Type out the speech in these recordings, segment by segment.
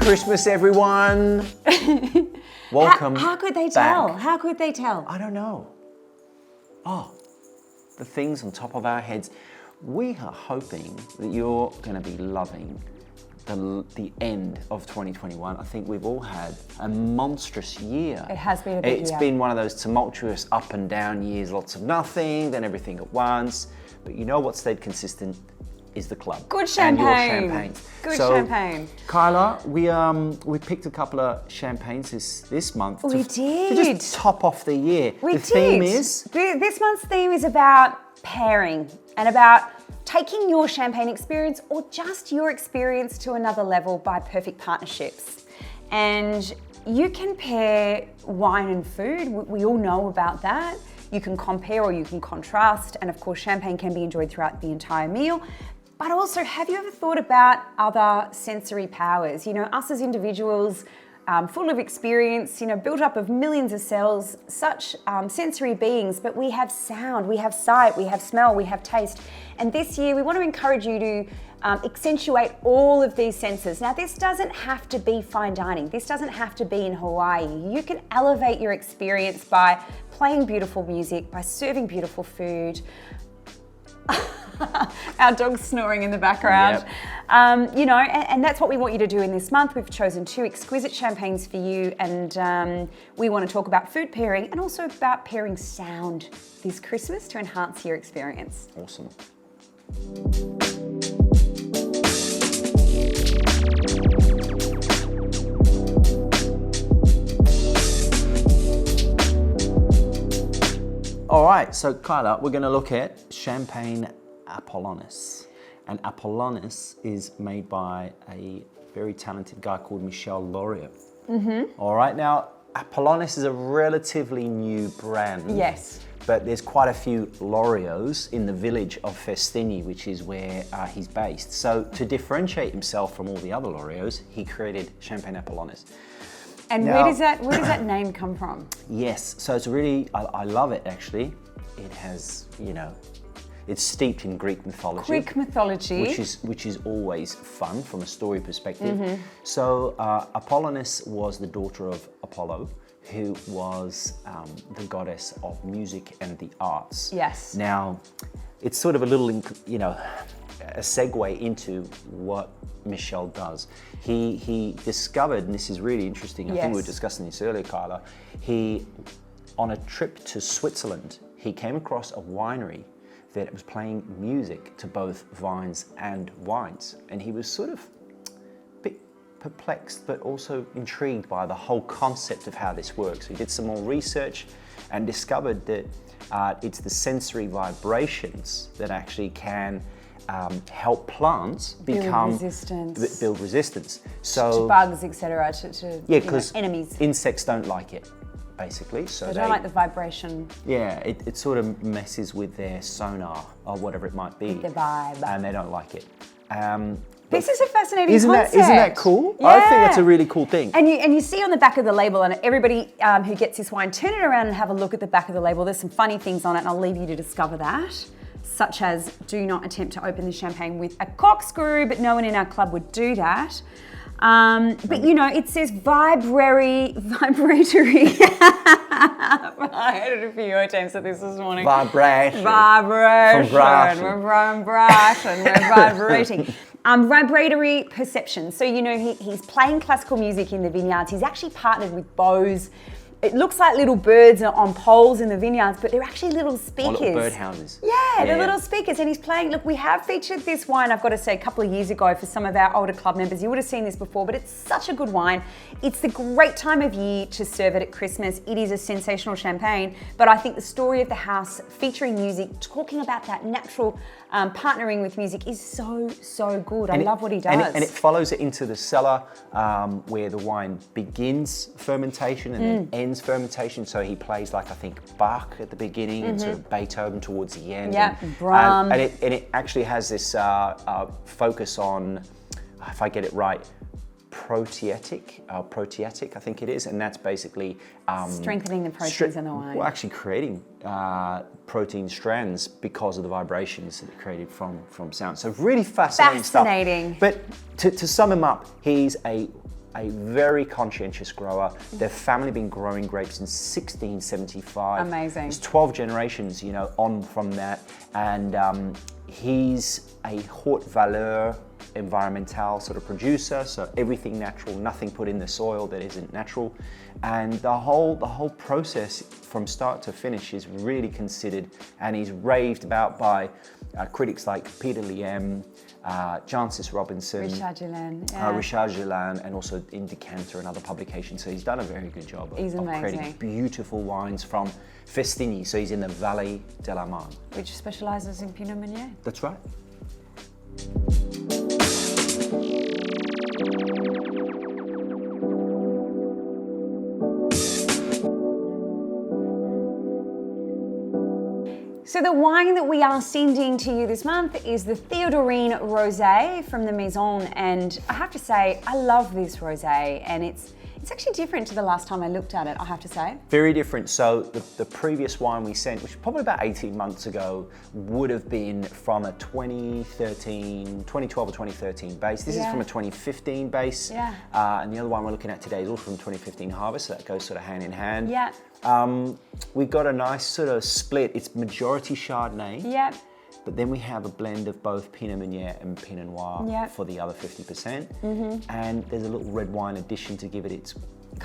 Christmas, everyone. Welcome. How could they back. tell? How could they tell? I don't know. Oh, the things on top of our heads. We are hoping that you're going to be loving the end of 2021. I think we've all had a monstrous year. It has been a big year. It's been one of those tumultuous up and down years, lots of nothing, then everything at once. But you know what stayed consistent is the club. Good champagne. And your champagne. Good champagne. Kyla, we picked a couple of champagnes this month. We to did. just top off the year. The theme is? This month's theme is about pairing and about taking your champagne experience or just your experience to another level by perfect partnerships. And you can pair wine and food. We all know about that. You can compare or you can contrast. And of course, champagne can be enjoyed throughout the entire meal. But also, have you ever thought about other sensory powers? You know, us as individuals, full of experience, you know, built up of millions of cells, such sensory beings, but we have sound, we have sight, we have smell, we have taste. And this year, we want to encourage you to accentuate all of these senses. Now, this doesn't have to be fine dining. This doesn't have to be in Hawaii. You can elevate your experience by playing beautiful music, by serving beautiful food. Our dog's snoring in the background. Yep. You know, and that's what we want you to do in this month. We've chosen 2 exquisite champagnes for you, and we want to talk about food pairing and also about pairing sound this Christmas to enhance your experience. Awesome. All right, so Kyla, we're going to look at Champagne Apollonis. And Apollonis is made by a very talented guy called Michel Laurier. All right, now Apollonis is a relatively new brand. Yes. But there's quite a few Lauriers in the village of Festini, which is where he's based. So to differentiate himself from all the other Lauriers, he created Champagne Apollonis. And now, where does that name come from? Yes, so it's really, I love it actually. It has, you know, it's steeped in Greek mythology. Greek mythology. Which is always fun from a story perspective. So Apollonis was the daughter of Apollo, who was the goddess of music and the arts. Yes. Now, it's sort of a little, you know, a segue into what Michel does. He discovered, and this is really interesting, I think we were discussing this earlier, Kyla, on a trip to Switzerland, he came across a winery that was playing music to both vines and wines. And he was sort of a bit perplexed, but also intrigued by the whole concept of how this works. He did some more research and discovered that it's the sensory vibrations that actually can help plants build resistance. So to bugs, etc. To because enemies. Insects don't like it, basically. So they don't like the vibration. Yeah, it sort of messes with their sonar or whatever it might be. The vibe. And they don't like it. This is a fascinating isn't concept. Isn't that cool? Yeah. I think that's a really cool thing. And you see on the back of the label, and everybody who gets this wine, turn it around and have a look at the back of the label. There's some funny things on it, and I'll leave you to discover that. Such as, do not attempt to open the champagne with a corkscrew, but no one in our club would do that. But you know, it says vibratory. I had a few attempts at this morning. Vibration. Vibration. From We're vibrating. Vibratory perception. So, you know, he's playing classical music in the vineyards. He's actually partnered with bows. It looks like little birds on poles in the vineyards, but they're actually little speakers. Or little birdhouses. Yeah, they're little speakers, and he's playing. Look, we have featured this wine, I've got to say, a couple of years ago for some of our older club members. You would have seen this before, but it's such a good wine. It's the great time of year to serve it at Christmas. It is a sensational champagne, but I think the story of the house, featuring music, talking about that natural partnering with music is so good. I love what he does. And it follows it into the cellar where the wine begins fermentation and then ends fermentation. So he plays like, I think, Bach at the beginning and sort of Beethoven towards the end. Yeah, Brahms. And it actually has this focus on, if I get it right, proteatic, I think it is, and that's basically strengthening the proteins in the wine. Well, actually creating protein strands because of the vibrations that are created from sound. So really fascinating stuff. Fascinating. But to sum him up, he's a a very conscientious grower. Their family been growing grapes since 1675. Amazing. There's 12 generations, you know, on from that. And he's a haute valeur environmental sort of producer, so everything natural, nothing put in the soil that isn't natural. And the whole process from start to finish is really considered, and he's raved about by critics like Peter Liem, Jancis Robinson, Richard Gillan, Richard Gillan, and also in Decanter and other publications. So he's done a very good job of creating beautiful wines from Festigny. So he's in the Vallée de la Marne, which specialises in Pinot Meunier. That's right. So the wine that we are sending to you this month is the Theodorine Rosé from the Maison, and I have to say, I love this rosé, and it's actually different to the last time I looked at it, I have to say. Very different. So the previous wine we sent, which was probably about 18 months ago, would have been from a 2012 or 2013 base. This is from a 2015 base. Yeah. And the other one we're looking at today is also from 2015 harvest, so that goes sort of hand in hand. Yeah. We've got a nice sort of split. It's majority Chardonnay. Yeah. But then we have a blend of both Pinot Meunier and Pinot Noir for the other 50%. And there's a little red wine addition to give it its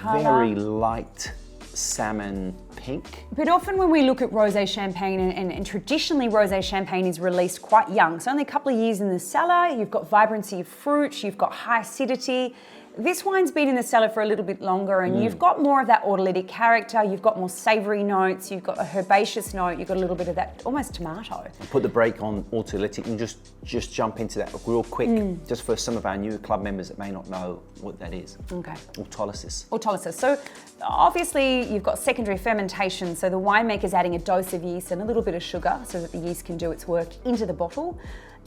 very light salmon pink. But often when we look at rosé champagne, and traditionally rosé champagne is released quite young, so only a couple of years in the cellar, you've got vibrancy of fruit, you've got high acidity. This wine's been in the cellar for a little bit longer, and you've got more of that autolytic character, you've got more savoury notes, you've got a herbaceous note, you've got a little bit of that almost tomato. I'll put the brake on autolytic and just jump into that real quick, just for some of our new club members that may not know what that is. Okay. Autolysis. Autolysis. So obviously you've got secondary fermentation, so the winemaker's adding a dose of yeast and a little bit of sugar so that the yeast can do its work into the bottle.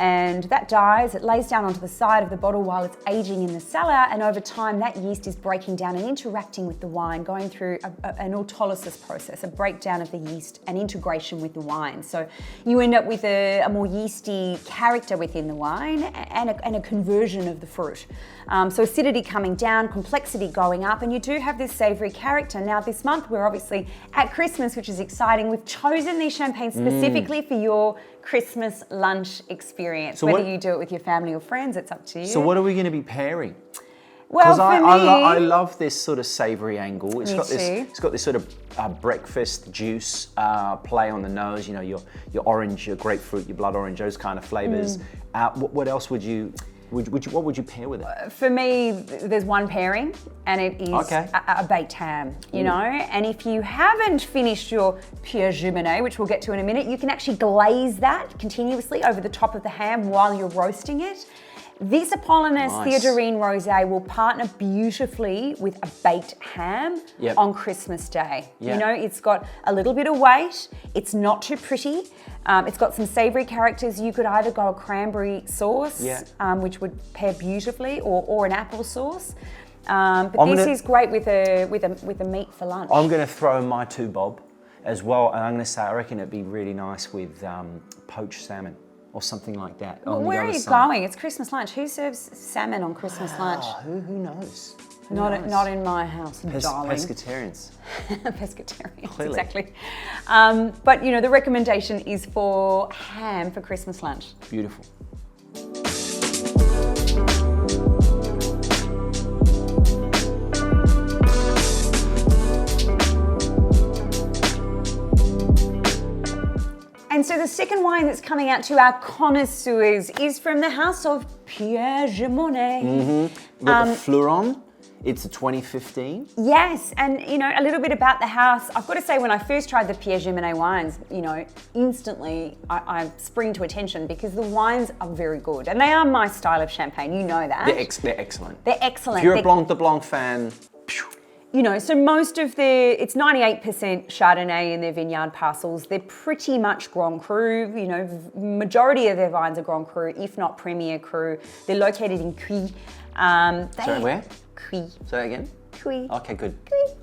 And that dies, it lays down onto the side of the bottle while it's aging in the cellar, and over time that yeast is breaking down and interacting with the wine, going through an autolysis process, a breakdown of the yeast and integration with the wine. So you end up with a more yeasty character within the wine and a conversion of the fruit. So acidity coming down, complexity going up, and you do have this savoury character. Now this month we're obviously at Christmas, which is exciting. We've chosen these champagnes specifically for your Christmas lunch experience. So whether you do it with your family or friends, it's up to you. So what are we going to be pairing? Well, because I love this sort of savoury angle. It's got this sort of breakfast juice play on the nose. You know, your orange, your grapefruit, your blood orange, those kind of flavours. What else would you? What would you pair with it? For me, there's one pairing, and it is a baked ham, you know? And if you haven't finished your Pierre Gimonnet, which we'll get to in a minute, you can actually glaze that continuously over the top of the ham while you're roasting it. This Apollonis Theodorine Rosé will partner beautifully with a baked ham on Christmas Day. You know, it's got a little bit of weight, it's not too pretty, it's got some savoury characters. You could either go a cranberry sauce, which would pair beautifully, or an apple sauce. But this is great with a meat for lunch. I'm going to throw in my two bob as well, and I'm going to say I reckon it'd be really nice with poached salmon. Or something like that. Well, where are you going? It's Christmas lunch. Who serves salmon on Christmas lunch? Who knows? Not in my house, darling. Pescatarians. Pescatarians, Clearly. exactly. But you know, the recommendation is for ham for Christmas lunch. Beautiful. And so the second wine that's coming out to our connoisseurs is from the house of Pierre Gimonnet. We've got the Fleuron. It's a 2015. Yes, and you know, a little bit about the house. I've got to say, when I first tried the Pierre Gimonnet wines, you know, instantly I spring to attention because the wines are very good. And they are my style of champagne, you know that. They're excellent. They're excellent. If you're a Blanc de Blanc fan, you know, so most of it's 98% Chardonnay in their vineyard parcels. They're pretty much Grand Cru. You know, majority of their vines are Grand Cru, if not Premier Cru. They're located in Cuy. Sorry, where? Cuy. Say that again? Cuy. Okay, good. Cuy.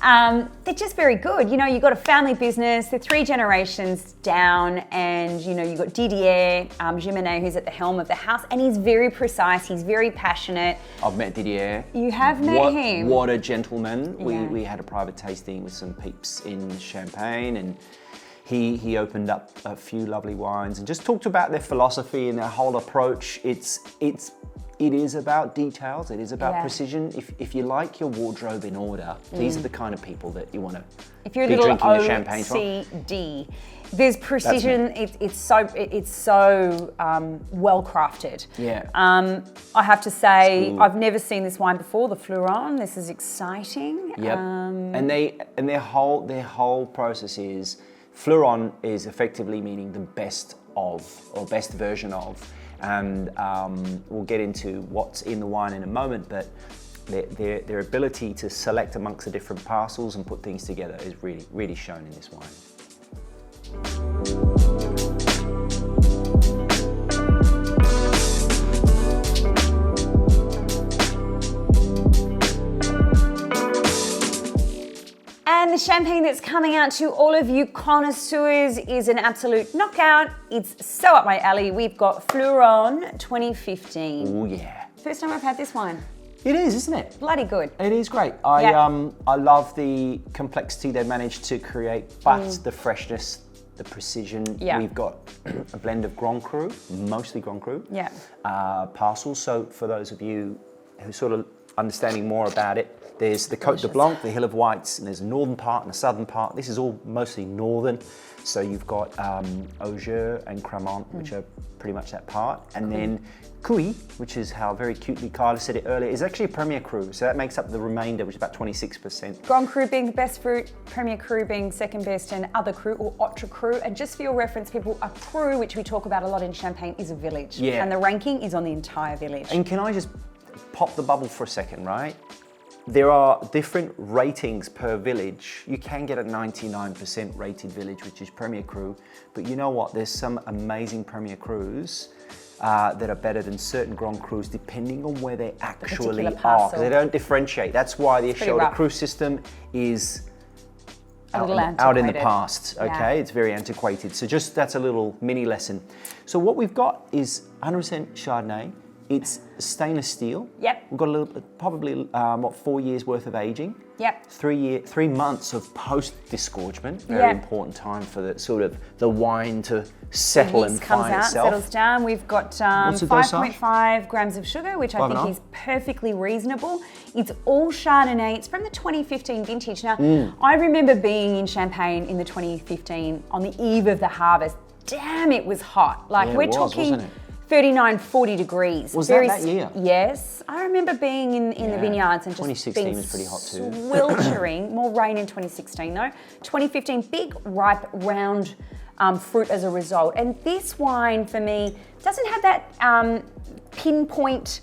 They're just very good. You know, you've got a family business, they're 3 generations down, and you know, you've got Didier Gimonnet, who's at the helm of the house, and he's very precise, he's very passionate. I've met Didier. You have met him. What a gentleman. Yeah. We had a private tasting with some peeps in Champagne, and he opened up a few lovely wines and just talked about their philosophy and their whole approach. It is about details, it is about precision. If you like your wardrobe in order, these are the kind of people that you want to If you're a be little drinking your champagne from. OCD, there's precision, it's so well crafted. Yeah. I have to say, Cool. I've never seen this wine before, the Fleuron. This is exciting. Yep. And their whole process is, Fleuron is effectively meaning the best of, or best version of. And we'll get into what's in the wine in a moment, but their ability to select amongst the different parcels and put things together is really, really shown in this wine. And the champagne that's coming out to all of you connoisseurs is an absolute knockout. It's so up my alley. We've got Fleuron 2015. Oh yeah. First time I've had this wine. It is, isn't it? Bloody good. It is great. Yeah. I love the complexity they managed to create, but the freshness, the precision. Yeah. We've got a blend of Grand Cru, mostly Grand Cru. Yeah. Parcels. So for those of you who sort of understanding more about it, there's the Côte de Delicious. Blanc, the Hill of Whites, and there's a northern part and a southern part. This is all mostly northern. So you've got Auger and Cremant, which are pretty much that part. And then Cuy, which is how very cutely Carla said it earlier, is actually a Premier Cru. So that makes up the remainder, which is about 26%. Grand Cru being the best fruit, Premier Cru being second best, and other Cru or Autre Cru. And just for your reference, people, a Cru, which we talk about a lot in Champagne, is a village. Yeah. And the ranking is on the entire village. And can I just pop the bubble for a second, right? There are different ratings per village. You can get a 99% rated village, which is Premier Cru, but you know what? There's some amazing Premier Crus that are better than certain Grand Crus, depending on where they actually are, because they don't differentiate. That's why the Échelle de Cru system is out in the past, okay? Yeah. It's very antiquated. So just, that's a little mini lesson. So what we've got is 100% Chardonnay. It's stainless steel. Yep. We've got a little, probably 4 years worth of aging. Yep. 3 months of post disgorgement. Very important time for the sort of the wine to settle and find itself. Settles down. We've got 5.5 grams of sugar, which I think is perfectly reasonable. It's all Chardonnay. It's from the 2015 vintage. Now, I remember being in Champagne in the 2015 on the eve of the harvest. Damn, it was hot. Like we're talking 39, 40 degrees. Was that year? Yes. I remember being in the vineyards and just 2016 being was pretty hot too. Sweltering. More rain in 2016 though. 2015, big, ripe, round fruit as a result. And this wine for me doesn't have that pinpoint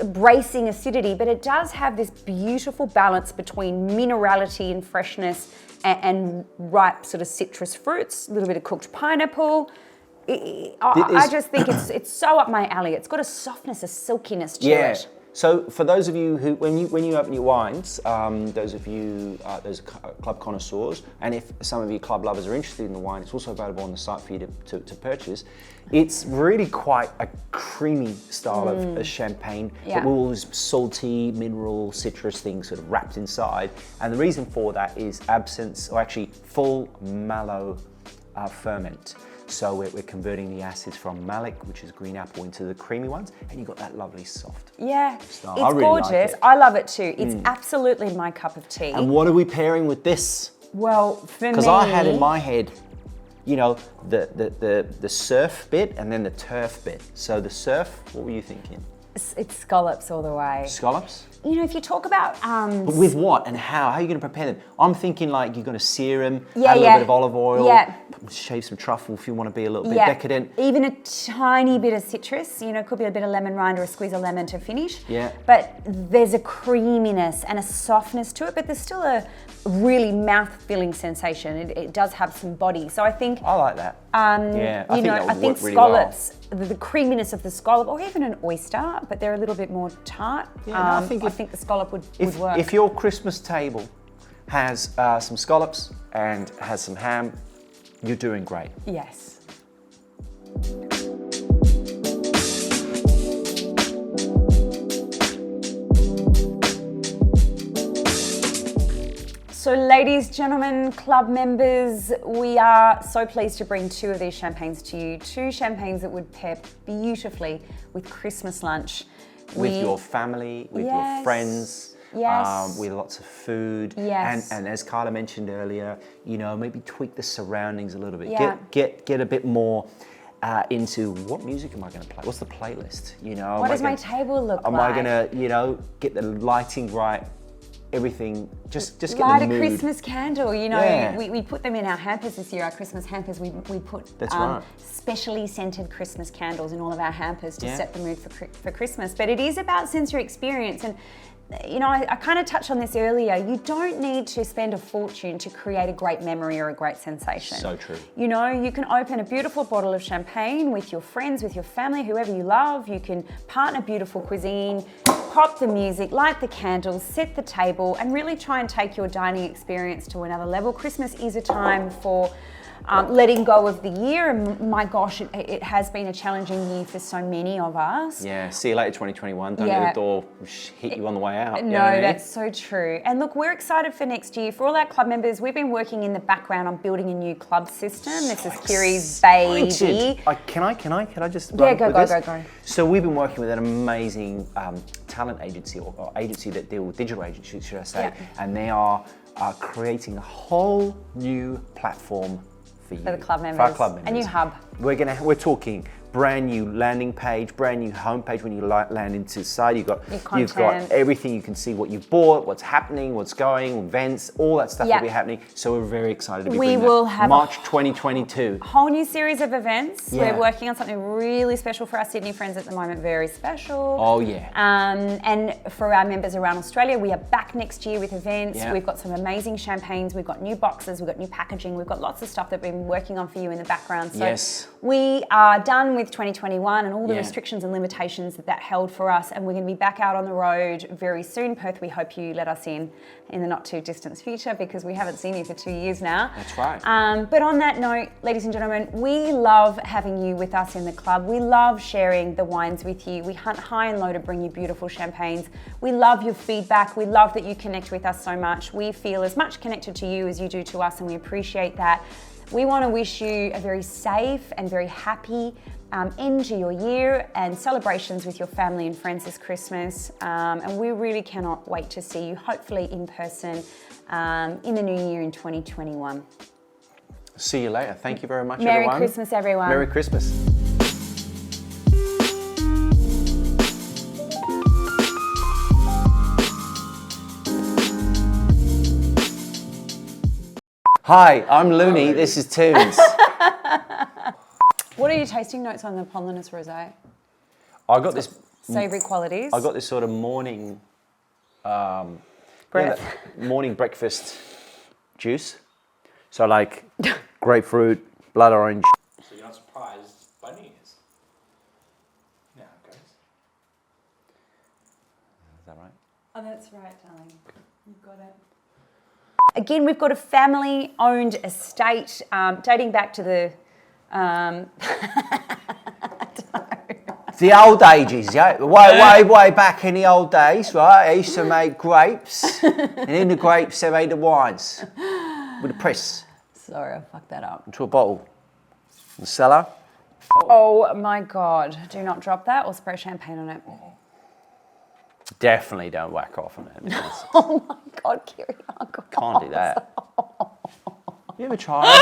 bracing acidity, but it does have this beautiful balance between minerality and freshness and ripe sort of citrus fruits, a little bit of cooked pineapple. I just think it's so up my alley. It's got a softness, a silkiness to it. So for those of you who, when you open your wines, those of you, those club connoisseurs, and if some of you club lovers are interested in the wine, it's also available on the site for you to purchase. It's really quite a creamy style of champagne, but with all these salty, mineral, citrus things sort of wrapped inside. And the reason for that is absence, or actually full mallow ferment. So we're converting the acids from malic, which is green apple, into the creamy ones, and you've got that lovely soft style. It's really gorgeous. like it. I love it too. It's absolutely my cup of tea. And what are we pairing with this? Well, for me, because I had in my head, you know, the surf bit and then the turf bit. So the surf, what were you thinking? It's scallops all the way. Scallops? You know, if you talk about... but with what and how? How are you going to prepare them? I'm thinking like you're going to sear them, add a little bit of olive oil, shave some truffle if you want to be a little bit decadent. Even a tiny bit of citrus, you know, could be a bit of lemon rind or a squeeze of lemon to finish. Yeah. But there's a creaminess and a softness to it, but there's still a really mouth-filling sensation. It does have some body. So I think... I like that. I think scallops, the creaminess of the scallop, or even an oyster, but they're a little bit more tart. Yeah, I think the scallop would work. If your Christmas table has some scallops and has some ham, you're doing great. Yes. So ladies, gentlemen, club members, we are so pleased to bring 2 of these champagnes to you. 2 champagnes that would pair beautifully with Christmas lunch. With your family, with your friends, with lots of food. Yes. And as Carla mentioned earlier, you know, maybe tweak the surroundings a little bit. Yeah. Get a bit more into what music am I going to play? What's the playlist? You know, what does my table look like? Am I going to, you know, get the lighting right? Everything, just get light the mood. a Christmas candle, you know, we put them in our hampers this year, our Christmas hampers, we put specially scented Christmas candles in all of our hampers to set the mood for Christmas. But it is about sensory experience, and you know, I kind of touched on this earlier, you don't need to spend a fortune to create a great memory or a great sensation. So true. You know, you can open a beautiful bottle of champagne with your friends, with your family, whoever you love, you can partner beautiful cuisine, pop the music, light the candles, set the table, and really try and take your dining experience to another level. Christmas is a time for letting go of the year, and my gosh, it has been a challenging year for so many of us. Yeah, see you later 2021. Don't let the door hit you on the way out. No, that's so true. And look, we're excited for next year. For all our club members, we've been working in the background on building a new club system. This is Kiri's baby. Can I just go. So we've been working with an amazing talent agency, or agency that deal with digital agencies, should I say, and they are creating a whole new platform for the club members. For our club members. A new hub. We're talking brand new landing page, brand new homepage. When you land into the site, you've got everything. You can see what you've bought, what's happening, what's going, events, all that stuff will be happening. So we're very excited to be bringing that. March 2022. A whole new series of events. We're working on something really special for our Sydney friends at the moment, very special. Oh yeah. And for our members around Australia, we are back next year with events. Yeah. We've got some amazing champagnes, we've got new boxes, we've got new packaging, we've got lots of stuff that we've been working on for you in the background. So we are done with 2021 and all the restrictions and limitations that held for us, and we're going to be back out on the road very soon. Perth, we hope you let us in the not too distant future, because we haven't seen you for 2 years now. That's right. But on that note, ladies and gentlemen, we love having you with us in the club. We love sharing the wines with you. We hunt high and low to bring you beautiful champagnes. We love your feedback. We love that you connect with us so much. We feel as much connected to you as you do to us, and we appreciate that. We want to wish you a very safe and very happy end to your year and celebrations with your family and friends this Christmas. And we really cannot wait to see you, hopefully in person, in the new year in 2021. See you later. Thank you very much, everyone. Merry Christmas, everyone. Merry Christmas. Hi, I'm Looney. This is Toons. What are your tasting notes on the Apollonis Rosé? I got this savoury qualities. I got this sort of morning morning breakfast juice. So like grapefruit, blood orange. So you're not surprised by New Year's? Yeah, guys. Is that right? Oh, that's right, darling. You've got it. Again, we've got a family-owned estate dating back to the the old ages, yeah. Way back in the old days, right? They used to make grapes, and in the grapes they made the wines with a press. Sorry, I fucked that up. Into a bottle. The cellar. Oh my God! Do not drop that or spray champagne on it. Definitely don't whack off on it. Oh my God, Kiri! Oh God. Can't do that. You ever tried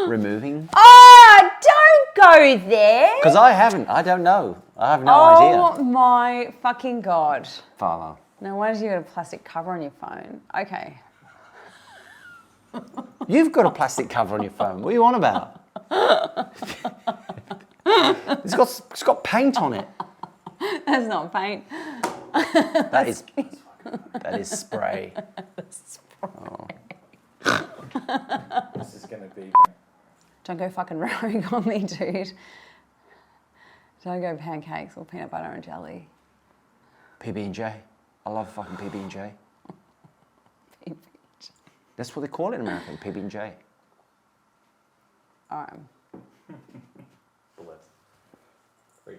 removing? Oh, don't go there. Because I haven't. I don't know. I have no idea. Oh my fucking God. Father. No wonder you got a plastic cover on your phone. Okay. You've got a plastic cover on your phone. What are you on about? It's got paint on it. That's not paint. That is spray. Spray. This is going to be... Don't go fucking rogue on me, dude. Don't go pancakes or peanut butter and jelly. PB&J. I love fucking PB&J. That's what they call it in America, PB&J. Blitz. 3,